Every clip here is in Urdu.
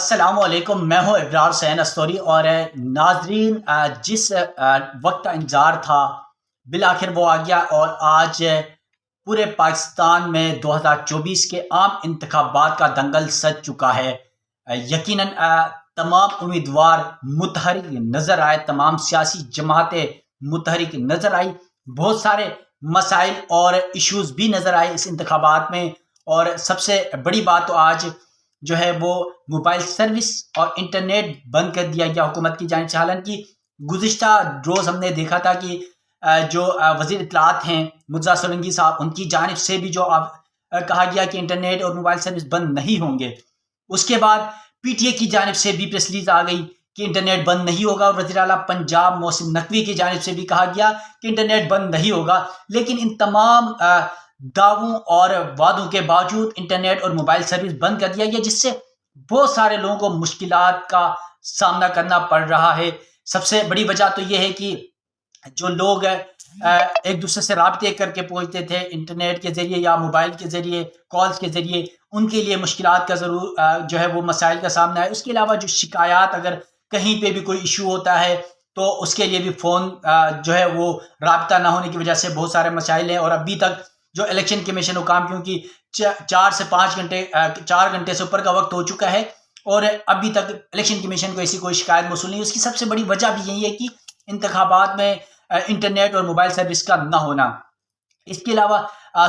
السلام علیکم، میں ہوں ابرار حسین استوری اور ناظرین جس وقت کا انتظار تھا بالآخر وہ آ گیا اور آج پورے پاکستان میں 2024 کے عام انتخابات کا دنگل سج چکا ہے۔ یقیناً تمام امیدوار متحرک نظر آئے، تمام سیاسی جماعتیں متحرک نظر آئی، بہت سارے مسائل اور ایشوز بھی نظر آئے اس انتخابات میں، اور سب سے بڑی بات تو آج جو ہے وہ موبائل سروس اور انٹرنیٹ بند کر دیا گیا حکومت کی جانب سے۔ حالانکہ گزشتہ روز ہم نے دیکھا تھا کہ جو وزیر اطلاعات ہیں مرتضیٰ سولنگی صاحب، ان کی جانب سے بھی جو کہا گیا کہ انٹرنیٹ اور موبائل سروس بند نہیں ہوں گے، اس کے بعد پی ٹی اے کی جانب سے بھی پریس ریلیز آ گئی کہ انٹرنیٹ بند نہیں ہوگا، اور وزیر اعلیٰ پنجاب محسن نقوی کی جانب سے بھی کہا گیا کہ انٹرنیٹ بند نہیں ہوگا۔ لیکن ان تمام دعووں اور وعدوں کے باوجود انٹرنیٹ اور موبائل سروس بند کر دیا گیا، جس سے بہت سارے لوگوں کو مشکلات کا سامنا کرنا پڑ رہا ہے۔ سب سے بڑی وجہ تو یہ ہے کہ جو لوگ ایک دوسرے سے رابطے کر کے پہنچتے تھے انٹرنیٹ کے ذریعے یا موبائل کے ذریعے، کالز کے ذریعے، ان کے لیے مشکلات کا ضرور جو ہے وہ مسائل کا سامنا ہے۔ اس کے علاوہ جو شکایات، اگر کہیں پہ بھی کوئی ایشو ہوتا ہے تو اس کے لیے بھی فون جو ہے وہ رابطہ نہ ہونے کی وجہ سے بہت سارے مسائل ہیں، اور ابھی تک جو الیکشن کمیشن حکام، کیونکہ 4 سے 5 گھنٹے 4 گھنٹے سے اوپر کا وقت ہو چکا ہے اور ابھی تک الیکشن کمیشن کو ایسی کوئی شکایت موصول نہیں۔ اس کی سب سے بڑی وجہ بھی یہی ہے کہ انتخابات میں انٹرنیٹ اور موبائل سروس کا نہ ہونا۔ اس کے علاوہ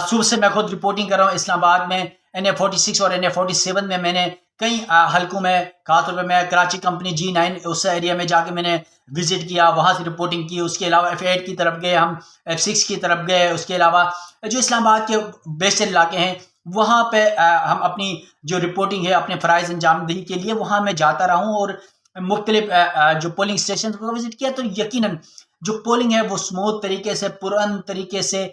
صبح سے میں خود رپورٹنگ کر رہا ہوں اسلام آباد میں NA46 اور NA47 میں نے کئی حلقوں میں، خاص طور پہ میں کراچی کمپنی G9 اس ایریا میں جا کے میں نے وزٹ کیا، وہاں سے رپورٹنگ کی۔ اس کے علاوہ F8 کی طرف گئے، ہم F6 کی طرف گئے۔ اس کے علاوہ جو اسلام آباد کے بیشتر علاقے ہیں وہاں پہ ہم اپنی جو رپورٹنگ ہے اپنے فرائض انجام دہی کے لیے وہاں میں جاتا رہا ہوں، اور مختلف جو پولنگ اسٹیشن کو وزٹ کیا، تو یقیناً جو پولنگ ہے وہ اسموتھ طریقے سے، پرامن طریقے سے،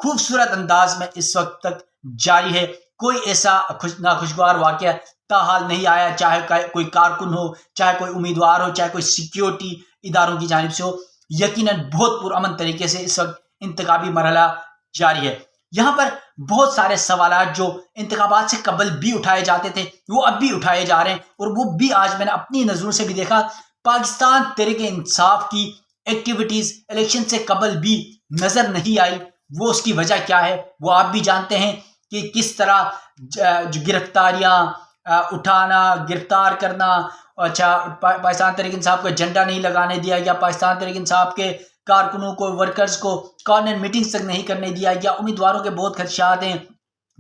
خوبصورت انداز میں اس وقت تک جاری ہے۔ کوئی ایسا ناخوشگوار واقعہ تاحال نہیں آیا، چاہے کوئی کارکن ہو، چاہے کوئی امیدوار ہو، چاہے کوئی سیکیورٹی اداروں کی جانب سے ہو۔ یقیناً بہت پرامن طریقے سے اس وقت انتخابی مرحلہ جاری ہے۔ یہاں پر بہت سارے سوالات جو انتخابات سے قبل بھی اٹھائے جاتے تھے وہ اب بھی اٹھائے جا رہے ہیں، اور وہ بھی آج میں نے اپنی نظروں سے بھی دیکھا۔ پاکستان تحریک انصاف کی ایکٹیویٹیز الیکشن سے قبل بھی نظر نہیں آئی۔ وہ اس کی وجہ کیا ہے وہ آپ بھی جانتے ہیں کہ کس طرح جو گرفتاریاں اٹھانا، گرفتار کرنا، اچھا پاکستان تحریک انصاف کو جھنڈا نہیں لگانے دیا گیا، پاکستان تحریک انصاف کے کارکنوں کو، ورکرز کو کارنر میٹنگز تک نہیں کرنے دیا گیا۔ امیدواروں کے بہت خدشات ہیں،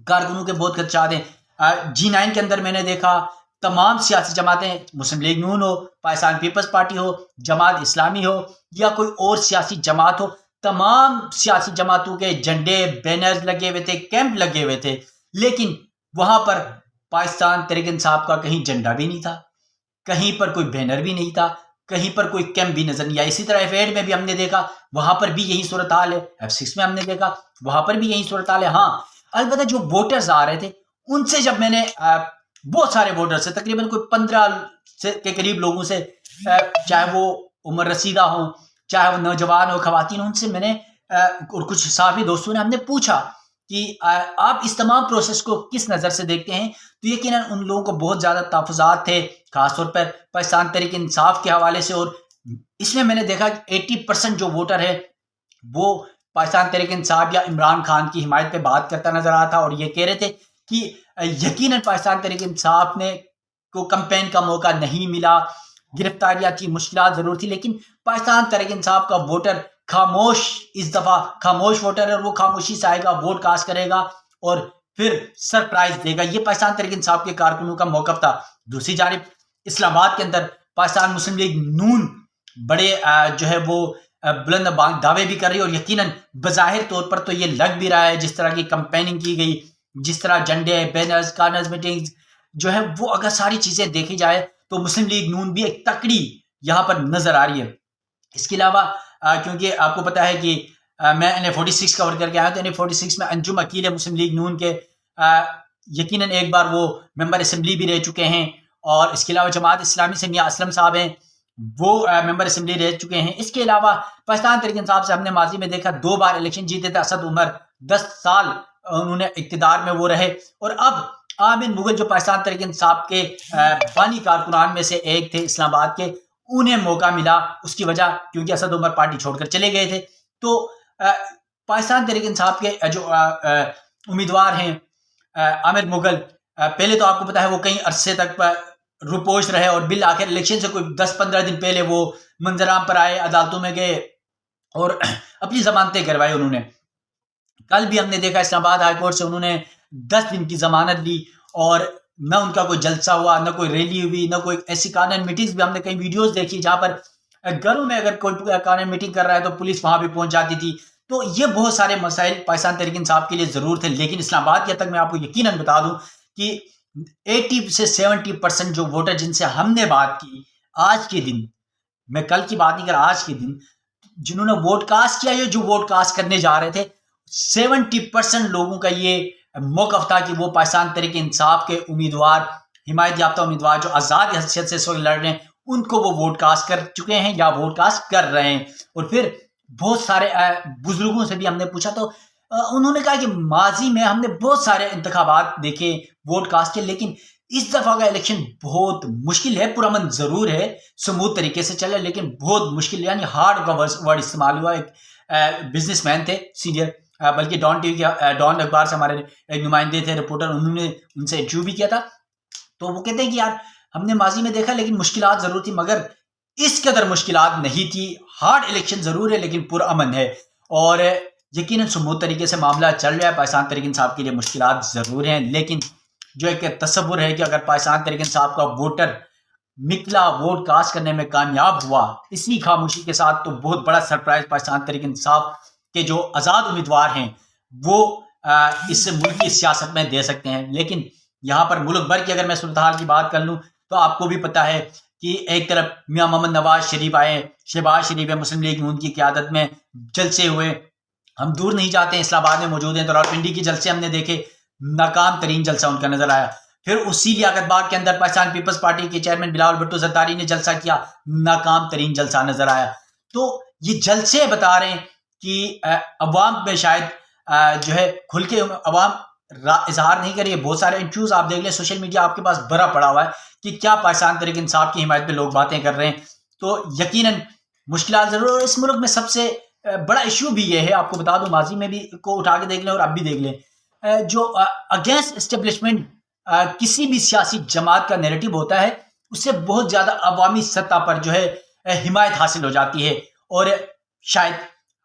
کارکنوں کے بہت خدشات ہیں۔ G9 کے اندر میں نے دیکھا تمام سیاسی جماعتیں، مسلم لیگ نون ہو، پاکستان پیپلز پارٹی ہو، جماعت اسلامی ہو یا کوئی اور سیاسی جماعت ہو، تمام سیاسی جماعتوں کے جھنڈے، بینرز لگے ہوئے تھے، کیمپ لگے ہوئے تھے، لیکن وہاں پر پاکستان تحریک انصاف کا کہیں جھنڈا بھی نہیں تھا، کہیں پر کوئی بینر بھی نہیں تھا، کہیں پر کوئی کیمپ بھی نظر نہیں آیا۔ اسی طرح F8 میں بھی ہم نے دیکھا، وہاں پر بھی یہی صورتحال ہے۔ F6 میں ہم نے دیکھا، وہاں پر بھی یہی صورتحال ہے۔ ہاں البتہ جو ووٹرز آ رہے تھے ان سے جب میں نے بہت سارے ووٹر سے، تقریباً کوئی 15 کے قریب لوگوں سے، چاہے وہ عمر رسیدہ ہوں، چاہے وہ نوجوان ہو، خواتین ہوں، ان سے میں نے اور کچھ صحافی دوستوں نے ہم نے پوچھا کہ آپ اس تمام پروسیس کو کس نظر سے دیکھتے ہیں، تو یقیناً ان لوگوں کو بہت زیادہ تحفظات تھے، خاص طور پر پاکستان تحریک انصاف کے حوالے سے۔ اور اس میں نے دیکھا کہ 80% جو ووٹر ہے وہ پاکستان تحریک انصاف یا عمران خان کی حمایت پہ بات کرتا نظر آتا تھا، اور یہ کہہ رہے تھے کہ یقیناً پاکستان تحریک انصاف نے کو کمپین کا موقع نہیں ملا، گرفتاریاں تھی، مشکلات ضرور تھی، لیکن پاکستان تحریک انصاف کا ووٹر خاموش، اس دفعہ خاموش ووٹر ہے، اور وہ خاموشی سے آئے گا، ووٹ کاسٹ کرے گا اور پھر سرپرائز دے گا۔ یہ پاکستان تحریک انصاف کے کارکنوں کا موقف تھا۔ دوسری جانب اسلام آباد کے اندر پاکستان مسلم لیگ نون بڑے جو ہے وہ بلند بانگ دعوے بھی کر رہی ہے، اور یقیناً بظاہر طور پر تو یہ لگ بھی رہا ہے جس طرح کی کمپیننگ کی گئی، جس طرح جھنڈے، بینرز، کارنرز میٹنگز جو ہے وہ، اگر ساری چیزیں دیکھی جائے تو مسلم لیگ نون بھی ایک تکڑی یہاں پر نظر آ رہی ہے۔ اس کے علاوہ کیونکہ آپ کو پتہ ہے کہ میں NA46 کور کر کے آیا، تو NA46 میں انجم عقیل ہے مسلم لیگ نون کے، یقیناً ایک بار وہ ممبر اسمبلی بھی رہ چکے ہیں، اور اس کے علاوہ جماعت اسلامی سے میاں اسلم صاحب ہیں، وہ ممبر اسمبلی رہ چکے ہیں۔ اس کے علاوہ پاکستان تحریک انصاف سے ہم نے ماضی میں دیکھا 2 بار الیکشن جیتے تھے، اسد عمر 10 سال انہوں نے اقتدار میں وہ رہے، اور اب عامر مغل جو پاکستان تحریک انصاف کے بانی کارکنان میں سے ایک تھے اسلام آباد کے، انہیں موقع ملا، اس کی وجہ کیونکہ اسد عمر پارٹی چھوڑ کر چلے گئے تھے، تو پاکستان تحریک انصاف کے جو امیدوار ہیں عامر مغل، پہلے تو آپ کو پتا ہے وہ کئی عرصے تک روپوش رہے اور بالآخر الیکشن سے کوئی 10-15 دن پہلے وہ منظرعام پر آئے، عدالتوں میں گئے اور اپنی ضمانتیں کروائی انہوں نے۔ کل بھی ہم نے دیکھا اسلام آباد ہائی کورٹ سے انہوں نے 10 دن کی ضمانت لی اور نہ ان کا کوئی جلسہ ہوا، نہ کوئی ریلی ہوئی، نہ کوئی ایسی قانون میٹنگز بھی ہم نے کئی ویڈیوز دیکھی جہاں پر گھروں میں اگر کوئی قانون میٹنگ کر رہا ہے تو پولیس وہاں بھی پہنچ جاتی تھی۔ تو یہ بہت سارے مسائل پاکستان تحریک انصاف کے لیے ضرور تھے، لیکن اسلام آباد کے تک میں آپ کو یقیناً بتا دوں کہ 80 سے 70% جو ووٹر جن سے ہم نے بات کی آج کے دن، میں کل کی بات نہیں کر رہا، آج کے دن جنہوں نے ووٹ کاسٹ کیا، یہ جو ووٹ کاسٹ کرنے جا رہے تھے 70% لوگوں کا یہ موقف تھا کہ وہ پاکستان تحریک انصاف کے امیدوار، حمایت یافتہ امیدوار جو آزاد حیثیت سے اس وقت لڑ رہے ہیں، ان کو وہ ووٹ کاسٹ کر چکے ہیں یا ووٹ کاسٹ کر رہے ہیں۔ اور پھر بہت سارے بزرگوں سے بھی ہم نے پوچھا تو انہوں نے کہا کہ ماضی میں ہم نے بہت سارے انتخابات دیکھے، ووٹ کاسٹ کے، لیکن اس دفعہ کا الیکشن بہت مشکل ہے، پرامن ضرور ہے، سموتھ طریقے سے چلے لیکن بہت مشکل، یعنی ہارڈ کا ورڈ استعمال ہوا۔ ایک بزنس مین تھے سینئر، بلکہ ڈان ٹی وی کے ڈان اخبار سے ہمارے ایک نمائندے تھے رپورٹر، انہوں نے ان سے انٹرویو بھی کیا تھا، تو وہ کہتے ہیں کہ یار ہم نے ماضی میں دیکھا لیکن مشکلات ضرور تھی، مگر اس قدر مشکلات نہیں تھی۔ ہارڈ الیکشن ضرور ہے لیکن پرامن ہے اور یقیناً سموتھ طریقے سے معاملہ چل رہا ہے۔ پاکستان تحریک انصاف کے لیے مشکلات ضرور ہیں، لیکن جو ایک تصور ہے کہ اگر پاکستان تحریک انصاف کا ووٹر نکلا، ووٹ کاسٹ کرنے میں کامیاب ہوا اسی خاموشی کے ساتھ، تو بہت بڑا سرپرائز پاکستان تحریک انصاف کے جو آزاد امیدوار ہیں وہ اس ملکی سیاست میں دے سکتے ہیں۔ لیکن یہاں پر ملک بھر کی اگر میں صورتحال کی بات کر لوں تو آپ کو بھی پتہ ہے کہ ایک طرف میاں محمد نواز شریف آئے، شہباز شریف مسلم لیگ نون کی قیادت میں جلسے ہوئے، ہم دور نہیں جاتے ہیں، اسلام آباد میں موجود ہیں تو راولپنڈی کے جلسے ہم نے دیکھے، ناکام ترین جلسہ ان کا نظر آیا۔ پھر اسی لیاقت باغ کے اندر پاکستان پیپلز پارٹی کے چیئرمین بلاول بھٹو زرداری نے جلسہ کیا، ناکام ترین جلسہ نظر آیا۔ تو یہ جلسے بتا رہے ہیں کہ عوام میں شاید جو ہے کھل کے عوام اظہار نہیں کریے۔ بہت سارے انٹرویوز آپ دیکھ لیں، سوشل میڈیا آپ کے پاس بھرا پڑا ہوا ہے کہ کیا پاکستان تحریک انصاف کی حمایت پہ لوگ باتیں کر رہے ہیں۔ تو یقیناً مشکلات ضرور، اور اس ملک میں سب سے بڑا ایشو بھی یہ ہے، آپ کو بتا دوں ماضی میں بھی کو اٹھا کے دیکھ لیں اور اب بھی دیکھ لیں، جو اگینسٹ اسٹیبلشمنٹ کسی بھی سیاسی جماعت کا نیریٹو ہوتا ہے اس سے بہت زیادہ عوامی سطح پر جو ہے حمایت حاصل ہو جاتی ہے۔ اور شاید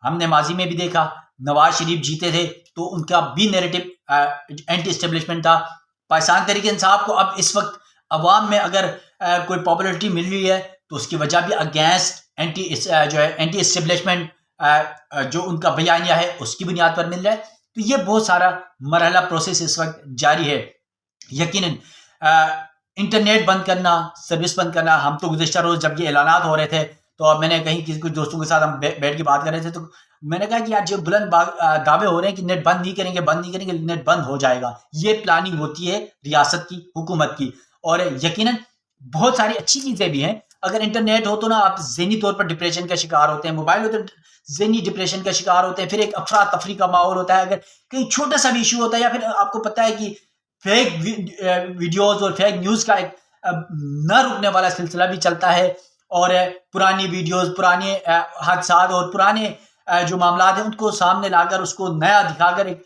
ہم نے ماضی میں بھی دیکھا نواز شریف جیتے تھے تو ان کا بھی نیریٹو اینٹی اسٹیبلشمنٹ تھا۔ پاکستان تحریک انصاف کو اب اس وقت عوام میں اگر کوئی پاپولرٹی مل رہی ہے تو اس کی وجہ بھی اگینسٹ اینٹی اسٹیبلشمنٹ جو ان کا بیانیہ ہے اس کی بنیاد پر مل رہا ہے۔ تو یہ بہت سارا مرحلہ پروسیس اس وقت جاری ہے۔ یقیناً انٹرنیٹ بند کرنا، سروس بند کرنا، ہم تو گزشتہ روز جب یہ اعلانات ہو رہے تھے تو میں نے کہیں کچھ دوستوں کے ساتھ ہم بیٹھ کے بات کر رہے تھے تو میں نے کہا کہ یار جو بلند دعوے ہو رہے ہیں کہ نیٹ بند نہیں کریں گے، نیٹ بند ہو جائے گا، یہ پلاننگ ہوتی ہے ریاست کی، حکومت کی، اور یقیناً بہت ساری اچھی چیزیں بھی ہیں۔ اگر انٹرنیٹ ہو تو نا آپ ذہنی طور پر ڈپریشن کا شکار ہوتے ہیں، موبائل ہو تو ذہنی ڈپریشن کا شکار ہوتے ہیں، پھر ایک افراتفری کا ماحول ہوتا ہے، اگر کہیں چھوٹا سا بھی ایشو ہوتا ہے یا پھر آپ کو پتہ ہے کہ فیک ویڈیوز اور فیک نیوز کا ایک نہ رکنے والا سلسلہ بھی چلتا ہے، اور پرانی ویڈیوز، پرانے حادثات اور پرانے جو معاملات ہیں ان کو سامنے لا کر اس کو نیا دکھا کر ایک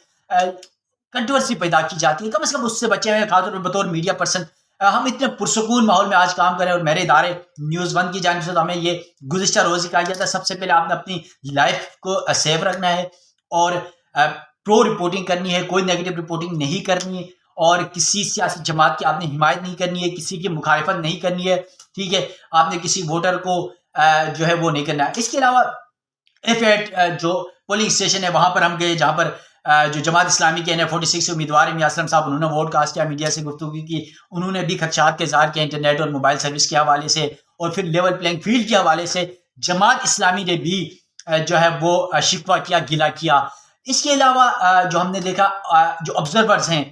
کنٹروورسی پیدا کی جاتی ہے۔ کم از کم اس سے بچے ہوئے، خاص طور پر بطور میڈیا پرسن ہم اتنے پرسکون ماحول میں آج کام کریں، اور میرے ادارے نیوز ون کی جانب سے تو ہمیں یہ گزشتہ روز ہی کہا جاتا ہے سب سے پہلے آپ نے اپنی لائف کو سیف رکھنا ہے اور پرو رپورٹنگ کرنی ہے، کوئی نیگیٹو رپورٹنگ نہیں کرنی ہے، اور کسی سیاسی جماعت کی آپ نے حمایت نہیں کرنی ہے، کسی کی مخالفت نہیں کرنی ہے، ٹھیک ہے، آپ نے کسی ووٹر کو جو ہے وہ نہیں کرنا ہے۔ اس کے علاوہ F8 جو پولنگ اسٹیشن ہے وہاں پر ہم گئے جہاں پر جو جماعت اسلامی کے NF46 امیدوار ہیں میاں اسلم صاحب، انہوں نے ووٹ کاسٹ کیا، میڈیا سے گفتگو کی، انہوں نے بھی خدشات کے اظہار کیا انٹرنیٹ اور موبائل سروس کے حوالے سے، اور پھر لیول پلینگ فیلڈ کے حوالے سے جماعت اسلامی نے بھی جو ہے وہ شکوہ کیا، گلہ کیا۔ اس کے علاوہ جو ہم نے دیکھا جو آبزرورز ہیں،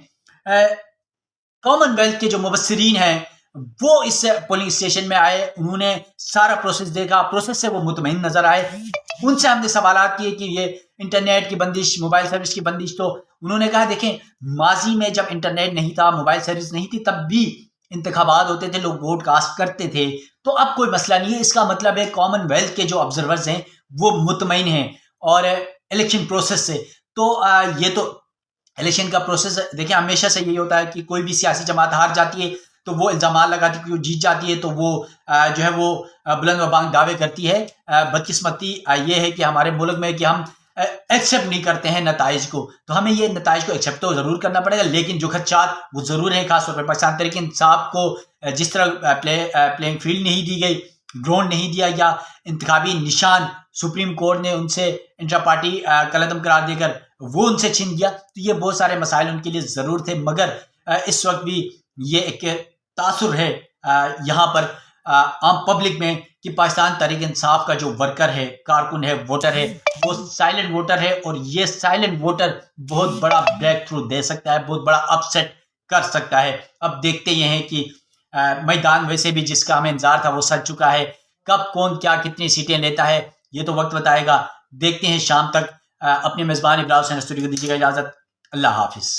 کامن ویلتھ کے جو مبصرین ہیں وہ اس پولنگ اسٹیشن میں آئے، انہوں نے سارا پروسیس دیکھا، پروسیس سے وہ مطمئن نظر آئے۔ ان سے ہم نے سوالات کیے کہ یہ انٹرنیٹ کی بندش، موبائل سروس کی بندش تو انہوں نے کہا دیکھیں ماضی میں جب انٹرنیٹ نہیں تھا، موبائل سروس نہیں تھی، تب بھی انتخابات ہوتے تھے، لوگ ووٹ کاسٹ کرتے تھے، تو اب کوئی مسئلہ نہیں ہے۔ اس کا مطلب ہے کامن ویلتھ کے جو آبزرورز ہیں وہ مطمئن ہیں اور الیکشن پروسیس سے۔ تو یہ تو الیکشن کا پروسیس دیکھیں ہمیشہ سے یہی ہوتا ہے کہ کوئی بھی سیاسی جماعت ہار جاتی ہے تو وہ الزامات لگاتی ہے، کہ وہ جیت جاتی ہے تو وہ جو ہے وہ بلند و بانگ دعوے کرتی ہے۔ بدقسمتی یہ ہے کہ ہمارے ملک میں کہ ہم ایکسیپٹ نہیں کرتے ہیں نتائج کو، تو ہمیں یہ نتائج کو ایکسیپٹ تو ضرور کرنا پڑے گا، لیکن جو خدشات وہ ضرور ہیں، خاص طور پر پاکستان تحریک انصاف کو جس طرح پلینگ فیلڈ نہیں دی گئی، گراؤنڈ نہیں دیا گیا، انتخابی نشان سپریم کورٹ نے ان سے انٹرا پارٹی کالعدم قرار دے کر وہ ان سے چھین گیا، تو یہ بہت سارے مسائل ان کے لیے ضرور تھے، مگر اس وقت بھی یہ ایک تاثر ہے یہاں پر عام پبلک میں کہ پاکستان تحریک انصاف کا جو ورکر ہے، کارکن ہے، ووٹر ہے، وہ سائلنٹ ووٹر ہے، اور یہ سائلنٹ ووٹر بہت بڑا بریک تھرو دے سکتا ہے، بہت بڑا اپسیٹ کر سکتا ہے۔ اب دیکھتے یہ ہیں کہ میدان ویسے بھی جس کا ہمیں انتظار تھا وہ سج چکا ہے، کب کون کیا کتنی سیٹیں لیتا ہے یہ تو وقت بتائے گا۔ دیکھتے ہیں شام تک۔ اپنے میزبان ابرار حسین استوری کو دیجیے گا اجازت، اللہ حافظ۔